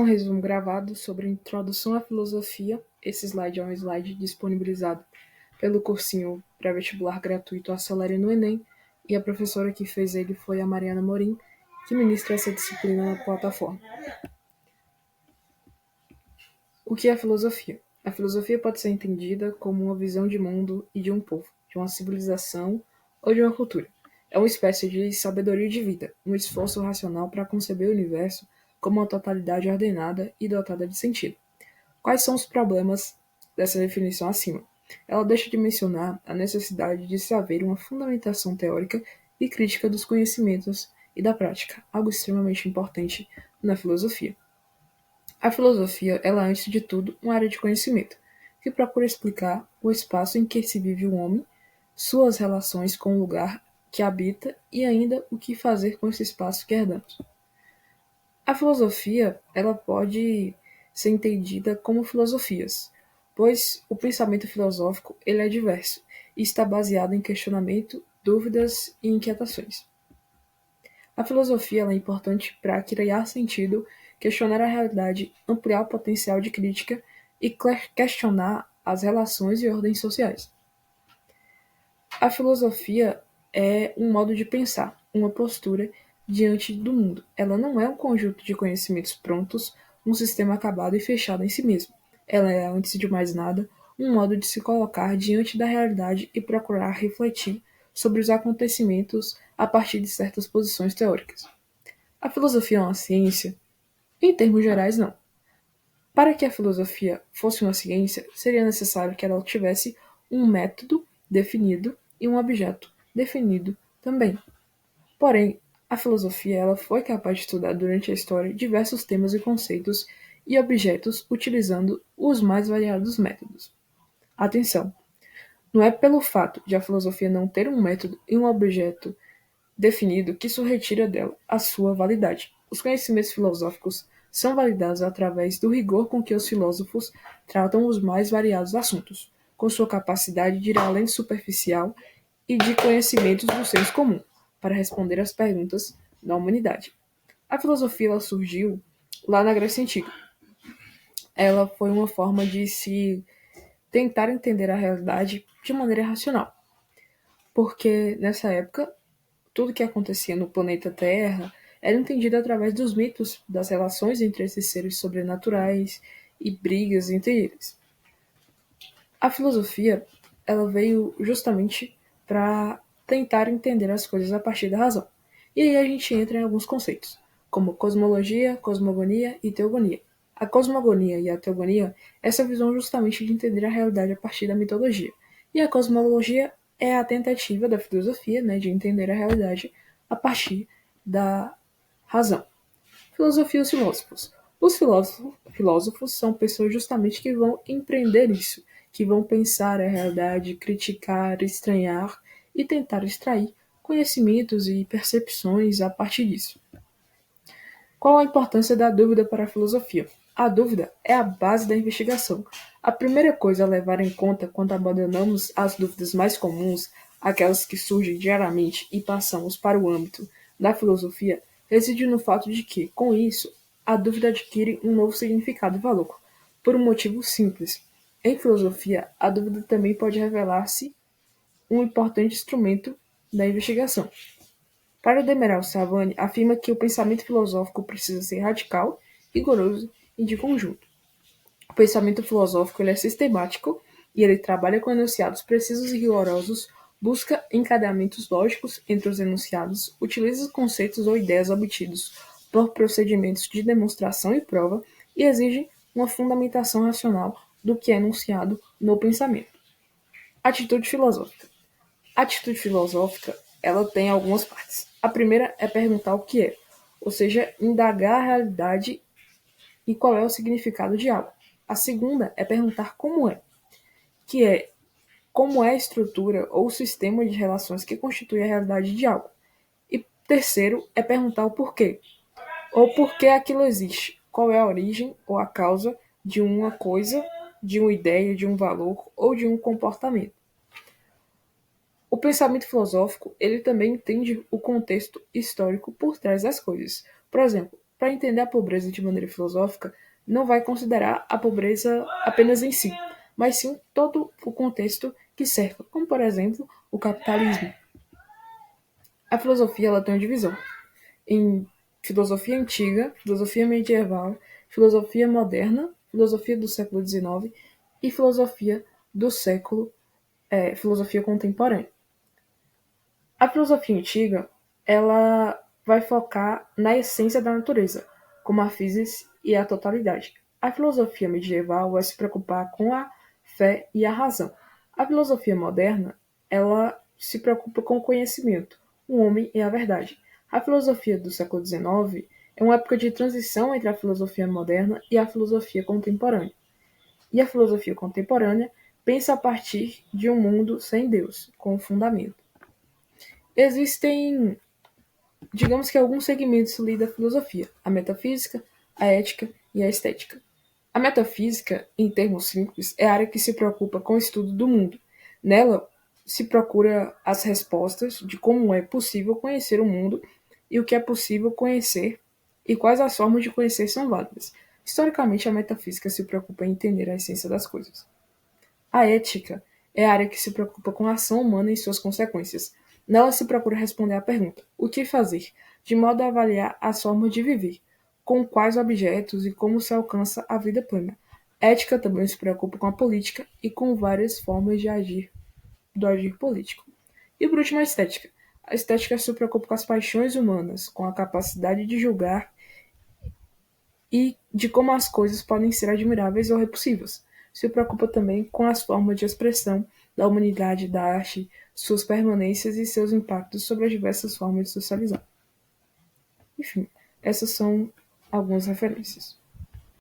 Um resumo gravado sobre a introdução à filosofia. Esse slide é um slide disponibilizado pelo cursinho pré-vestibular gratuito Acelere no Enem, e a professora que fez ele foi a Mariana Morim, que ministra essa disciplina na plataforma. O que é filosofia? A filosofia pode ser entendida como uma visão de mundo e de um povo, de uma civilização ou de uma cultura. É uma espécie de sabedoria de vida, um esforço racional para conceber o universo como uma totalidade ordenada e dotada de sentido. Quais são os problemas dessa definição acima? Ela deixa de mencionar a necessidade de se haver uma fundamentação teórica e crítica dos conhecimentos e da prática, algo extremamente importante na filosofia. A filosofia ela é, antes de tudo, uma área de conhecimento, que procura explicar o espaço em que se vive o homem, suas relações com o lugar que habita e ainda o que fazer com esse espaço que herdamos. A filosofia ela pode ser entendida como filosofias, pois o pensamento filosófico ele é diverso e está baseado em questionamento, dúvidas e inquietações. A filosofia ela é importante para criar sentido, questionar a realidade, ampliar o potencial de crítica e questionar as relações e ordens sociais. A filosofia é um modo de pensar, uma postura diante do mundo. Ela não é um conjunto de conhecimentos prontos, um sistema acabado e fechado em si mesmo. Ela é, antes de mais nada, um modo de se colocar diante da realidade e procurar refletir sobre os acontecimentos a partir de certas posições teóricas. A filosofia é uma ciência? Em termos gerais, não. Para que a filosofia fosse uma ciência, seria necessário que ela tivesse um método definido e um objeto definido também. Porém, a filosofia ela foi capaz de estudar durante a história diversos temas e conceitos e objetos utilizando os mais variados métodos. Atenção! Não é pelo fato de a filosofia não ter um método e um objeto definido que isso retira dela a sua validade. Os conhecimentos filosóficos são validados através do rigor com que os filósofos tratam os mais variados assuntos, com sua capacidade de ir além do superficial e de conhecimentos do senso comum, para responder às perguntas da humanidade. A filosofia ela surgiu lá na Grécia Antiga. Ela foi uma forma de se tentar entender a realidade de maneira racional, porque nessa época tudo que acontecia no planeta Terra era entendido através dos mitos, das relações entre esses seres sobrenaturais e brigas entre eles. A filosofia ela veio justamente para tentar entender as coisas a partir da razão. E aí a gente entra em alguns conceitos, como cosmologia, cosmogonia e teogonia. A cosmogonia e a teogonia é essa visão justamente de entender a realidade a partir da mitologia. E a cosmologia é a tentativa da filosofia, né, de entender a realidade a partir da razão. Filosofia e os filósofos. Os filósofos são pessoas justamente que vão empreender isso, que vão pensar a realidade, criticar, estranhar e tentar extrair conhecimentos e percepções a partir disso. Qual a importância da dúvida para a filosofia? A dúvida é a base da investigação. A primeira coisa a levar em conta quando abandonamos as dúvidas mais comuns, aquelas que surgem diariamente, e passamos para o âmbito da filosofia, reside no fato de que, com isso, a dúvida adquire um novo significado e valor, por um motivo simples. Em filosofia, a dúvida também pode revelar-se um importante instrumento da investigação. Para Demerel Savani, afirma que o pensamento filosófico precisa ser radical, rigoroso e de conjunto. O pensamento filosófico ele é sistemático e ele trabalha com enunciados precisos e rigorosos, busca encadeamentos lógicos entre os enunciados, utiliza conceitos ou ideias obtidos por procedimentos de demonstração e prova e exige uma fundamentação racional do que é enunciado no pensamento. Atitude filosófica. A atitude filosófica ela tem algumas partes. A primeira é perguntar o que é, ou seja, indagar a realidade e qual é o significado de algo. A segunda é perguntar como é, que é como é a estrutura ou o sistema de relações que constitui a realidade de algo. E terceiro é perguntar o porquê, ou por que aquilo existe, qual é a origem ou a causa de uma coisa, de uma ideia, de um valor ou de um comportamento. O pensamento filosófico ele também entende o contexto histórico por trás das coisas. Por exemplo, para entender a pobreza de maneira filosófica, não vai considerar a pobreza apenas em si, mas sim todo o contexto que cerca, como por exemplo o capitalismo. A filosofia ela tem uma divisão em filosofia antiga, filosofia medieval, filosofia moderna, filosofia do século XIX e filosofia do filosofia contemporânea. A filosofia antiga, ela vai focar na essência da natureza, como a física e a totalidade. A filosofia medieval vai se preocupar com a fé e a razão. A filosofia moderna, ela se preocupa com o conhecimento, o homem e a verdade. A filosofia do século XIX é uma época de transição entre a filosofia moderna e a filosofia contemporânea. E a filosofia contemporânea pensa a partir de um mundo sem Deus, com fundamento. Existem, digamos que alguns segmentos ali da filosofia: a metafísica, a ética e a estética. A metafísica, em termos simples, é a área que se preocupa com o estudo do mundo. Nela, se procura as respostas de como é possível conhecer o mundo e o que é possível conhecer e quais as formas de conhecer são válidas. Historicamente, a metafísica se preocupa em entender a essência das coisas. A ética é a área que se preocupa com a ação humana e suas consequências. Nela se procura responder à pergunta: o que fazer? De modo a avaliar as formas de viver, com quais objetos e como se alcança a vida plena. A ética também se preocupa com a política e com várias formas de agir, do agir político. E por último, a estética. A estética se preocupa com as paixões humanas, com a capacidade de julgar e de como as coisas podem ser admiráveis ou repulsivas. Se preocupa também com as formas de expressão da humanidade, da arte, suas permanências e seus impactos sobre as diversas formas de socializar. Enfim, essas são algumas referências.